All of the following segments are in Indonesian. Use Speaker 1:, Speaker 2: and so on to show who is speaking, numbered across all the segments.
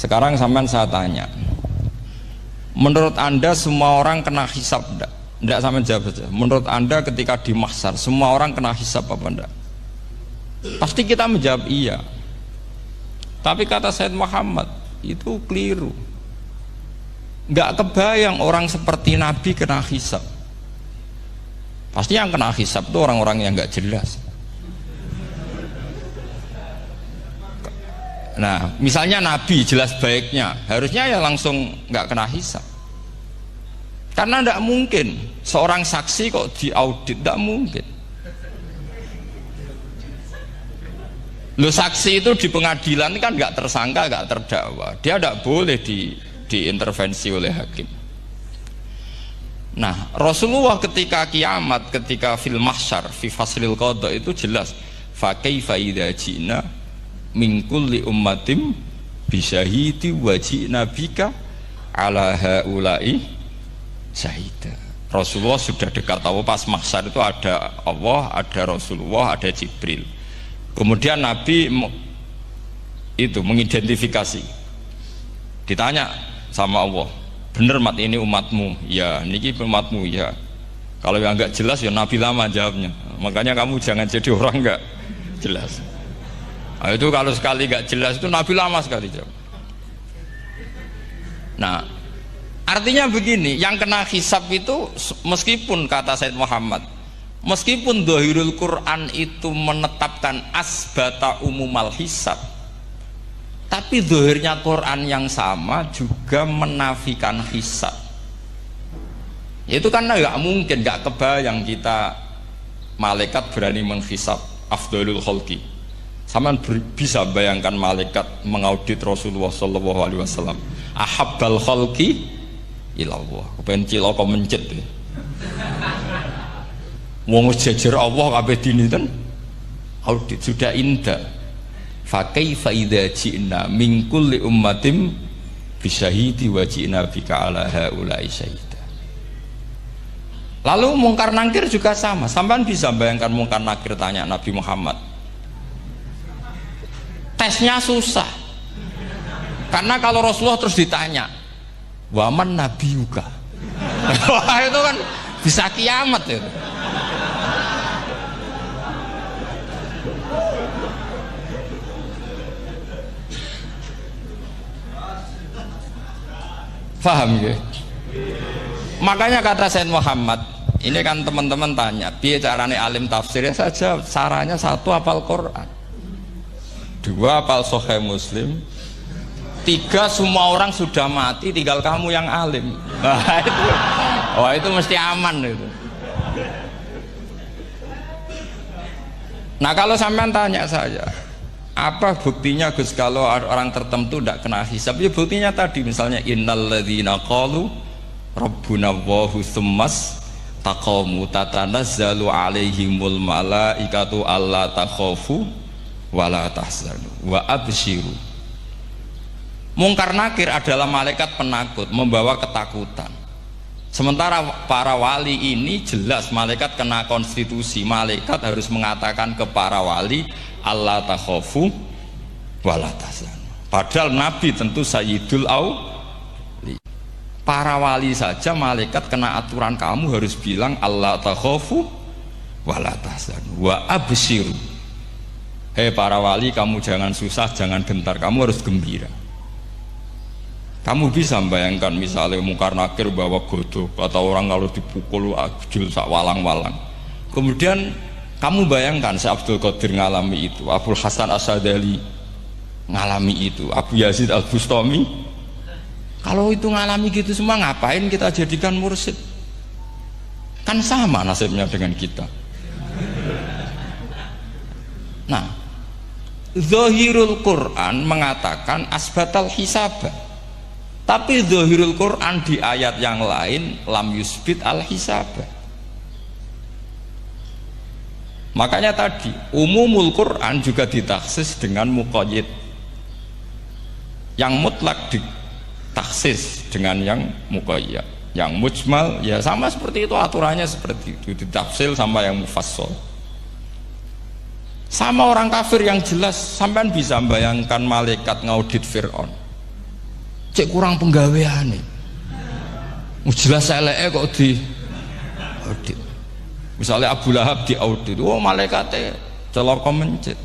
Speaker 1: Sekarang sampean saya tanya, menurut Anda semua orang kena hisab enggak? Enggak, sampean jawab saja. Menurut Anda ketika di mahsyar semua orang kena hisab apa enggak? Pasti kita menjawab iya. Tapi kata Sayyid Muhammad itu keliru. Enggak kebayang orang seperti Nabi kena hisab. Pasti yang kena hisab itu orang-orang yang enggak jelas. Nah, misalnya Nabi jelas baiknya, harusnya ya langsung nggak kena hisab. Karena tidak mungkin seorang saksi kok diaudit, tidak mungkin. Lo saksi itu di pengadilan kan nggak tersangka, nggak terdakwa, dia tidak boleh diintervensi oleh hakim. Nah, Rasulullah ketika kiamat, ketika fil mahsyar, fi faslil qada itu jelas. Fa kaifa idza ji'na min kulli ummatim bisyahidi wajib nabika ala haula'i syahida. Rasulullah sudah dekat tahu pas mahsyar itu ada Allah, ada Rasulullah, ada Jibril. Kemudian Nabi itu mengidentifikasi, ditanya sama Allah, bener mat ini umatmu? Ya, niki umatmu ya. Kalau yang enggak jelas ya Nabi lama jawabnya. Makanya kamu jangan jadi orang enggak jelas. Nah, itu kalau sekali gak jelas itu Nabi lama sekali jawab. Nah, artinya begini, yang kena hisab itu meskipun kata Sayyid Muhammad, meskipun Dhahirul Quran itu menetapkan asbata umumal hisab, tapi dhahirnya Quran yang sama juga menafikan hisab. Itu karena gak mungkin, gak kebayang kita malaikat berani menghisab afdalul khalqi. Sama bisa bayangkan malaikat mengaudit Rasulullah sallallahu alaihi wasallam. Ahabbal khalqi ilallah. Kepen cilaka mencet. Wong jejer Allah kabeh dinten audit sudah indah. Fa kaifa idza ji'na min kulli ummatin bisyahidi wa ji'na bika ala haula'i syahida. Lalu mungkar nakir juga sama. Sampean bisa bayangkan mungkar nakir tanya Nabi Muhammad. Tesnya susah karena kalau Rasulullah terus ditanya waman nabi juga wah itu kan bisa kiamat itu. Paham ya? Makanya kata Sayyid Muhammad ini kan teman-teman tanya biar caranya alim tafsirnya saja, caranya satu hafal Quran, dua hafal Sahih Muslim, tiga semua orang sudah mati tinggal kamu yang alim. Wah itu mesti aman itu. Nah kalau sampean tanya saya apa buktinya Gus kalau orang tertentu tidak kena hisab, ya buktinya tadi misalnya innalladzina qalu rabbuna Allahu tsummas taqamu tatanazzalu alaihimul malaikatu alla takhafu wala tahzanu wa absyiru. Mungkar nakir adalah malaikat penakut membawa ketakutan. Sementara para wali ini jelas malaikat kena konstitusi, malaikat harus mengatakan ke para wali Allah takhafu wala tahzanu. Padahal Nabi tentu sayyidul auli. Para wali saja malaikat kena aturan kamu harus bilang Allah takhafu wala tahzanu wa absyiru. Hei para wali, kamu jangan susah, jangan gentar, kamu harus gembira. Kamu bisa membayangkan misalnya mungkar nakir bawa godok atau orang kalau dipukul ajul sak walang-walang. Kemudian kamu bayangkan si Abdul Qadir ngalami itu, Abdul Hasan Asadali ngalami itu, Abu Yazid Al Bustami. Kalau itu ngalami gitu semua, ngapain kita jadikan mursyid? Kan sama nasibnya dengan kita. Nah, Zahirul Quran mengatakan asbatal hisabah, tapi Zahirul Quran di ayat yang lain lam yusbit al hisabah. Makanya tadi umumul Quran juga ditaksis dengan muqayyid, yang mutlak ditaksis dengan yang muqayyad, yang mujmal ya sama seperti itu, aturannya seperti itu, ditafsil sama yang mufassal. Sama orang kafir yang jelas, sampean bisa bayangkan malaikat ngaudit Fir'aun. cek kurang penggaweane. Jelas eleke kok di audit. Misalnya Abu Lahab di audit, oh malaikatnya celaka mencit.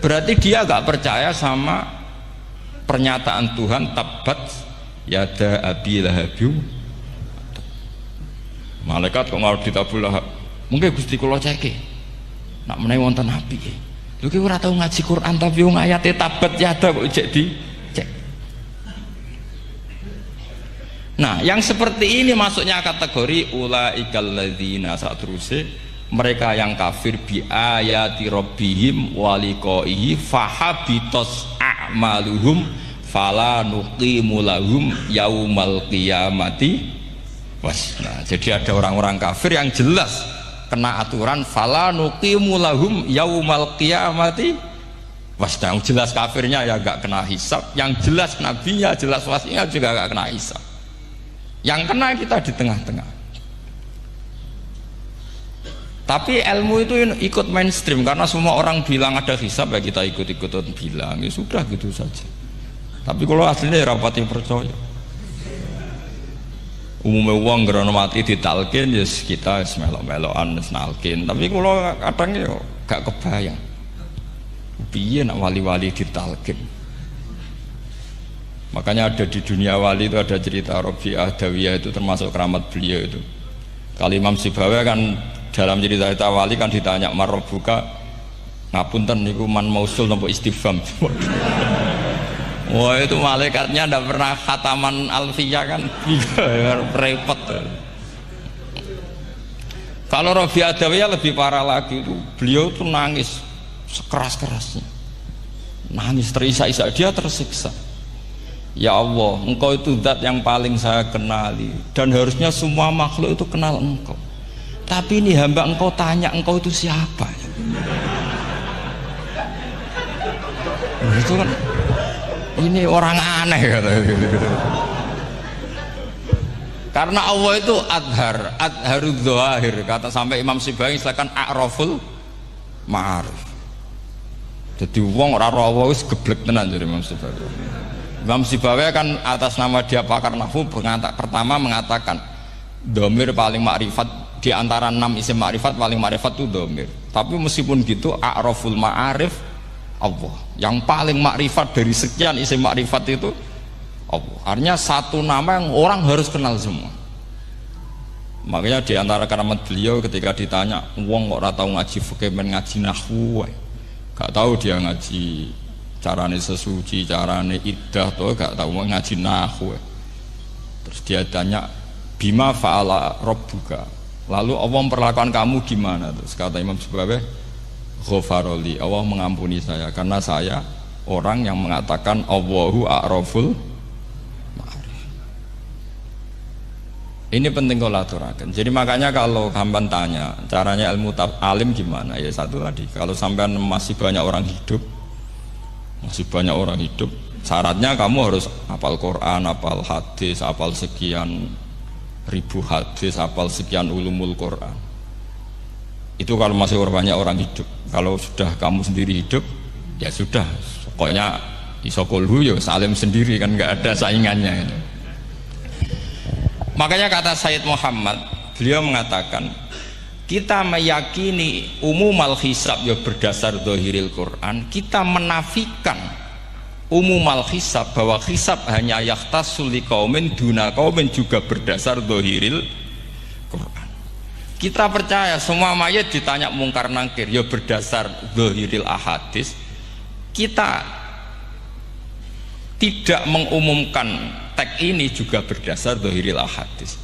Speaker 1: Berarti dia gak percaya sama pernyataan Tuhan tabat yada abi lahabiu. Malaikat kok ngaudit Abu Lahab. Mungkin Gusti kula ceke. Nak menawi wonten apike. Lho ki ora tau ngaji Quran tapi wong ayate tabat yada kok cek di cek. Nah, yang seperti ini masuknya kategori ulaikal ladzina satruse mereka yang kafir bi ayati rabbihim wa liqaihi fahabitos a'maluhum fala nuqimu lahum yaumal qiyamati wasna. Jadi ada orang-orang kafir yang jelas kena aturan fala nuqimu lahum yaumal qiyamati wasna. Yang jelas kafirnya ya gak kena hisab, yang jelas nabinya jelas wasinya juga gak kena hisab. Yang kena kita di tengah-tengah. Tapi ilmu itu ikut mainstream karena semua orang bilang ada hisab ya kita ikut-ikutan bilang ya sudah gitu saja. Tapi kalau aslinya ya rapati percaya. Umumnya uang gerono mati ditalkin ya kita melok-melokan nalkin. Tapi kalau kadang ya gak kebayang. Piye nak wali-wali ditalkin. Makanya ada di dunia wali itu ada cerita Rabi'ah Dawiyah itu termasuk keramat beliau itu. Kali Imam Sibawi kan dalam cerita wali kan ditanya marrobuka ngapunten niku man mausul nopo istifham. Wah itu malaikatnya ndak pernah khataman alfiyah kan repot. Kalau Rabi'ah Dawiyah lebih parah lagi itu beliau tuh nangis sekeras-kerasnya, nangis terisak-isak, dia tersiksa. Ya Allah, engkau itu zat yang paling saya kenali dan harusnya semua makhluk itu kenal engkau. Tapi ini hamba engkau tanya engkau itu siapa? Itu kan ini orang aneh kata. Karena Allah itu adharud dzahir kata sampai Imam Sibawi silakan a'raful ma'arif. Jadi wong ora ora wis geblek tenan jadi Imam Sibawi. Imam Sibawi kan atas nama dia pakar nahwu pertama mengatakan domir paling makrifat di antara 6 isim makrifat paling makrifat itu domir. Tapi meskipun gitu a'raful ma'arif Allah yang paling makrifat dari sekian isim makrifat itu Allah. Artinya satu nama yang orang harus kenal semua. Makanya di antara keramat beliau ketika ditanya wong kok ora tau ngaji fikih men ngaji nahwu gak tahu dia ngaji carane sesuci, carane iddah tuh gak tahu ngaji nahwu. Terus dia tanya bima fa'ala rabbuka, lalu Allah memperlakukan kamu gimana? Terus kata Imam Sibawi ghafaroli, Allah mengampuni saya karena saya orang yang mengatakan Allahu a'raful ma'arif. Ini penting kalau aturakan. Jadi makanya kalau hamban tanya caranya ilmu alim gimana, ya satu tadi, kalau sampean masih banyak orang hidup, syaratnya kamu harus hafal Quran, hafal hadis, hafal sekian ribu hadis, hafal sekian ulumul Quran. Itu kalau masih banyak orang hidup. Kalau sudah kamu sendiri hidup, ya sudah, pokoknya isokolhu ya salim sendiri kan nggak ada saingannya. Makanya kata Sayyid Muhammad, beliau mengatakan kita meyakini umumal hisab ya berdasar zahiril Quran, kita menafikan umumal hisab bahwa hisab hanya yakhtassul liqaumin duna qaumin juga berdasar zahiril Quran. Kita percaya semua mayat ditanya mungkar nangkir ya berdasar zahiril ahadis. Kita tidak mengumumkan teks ini juga berdasar zahiril ahadis.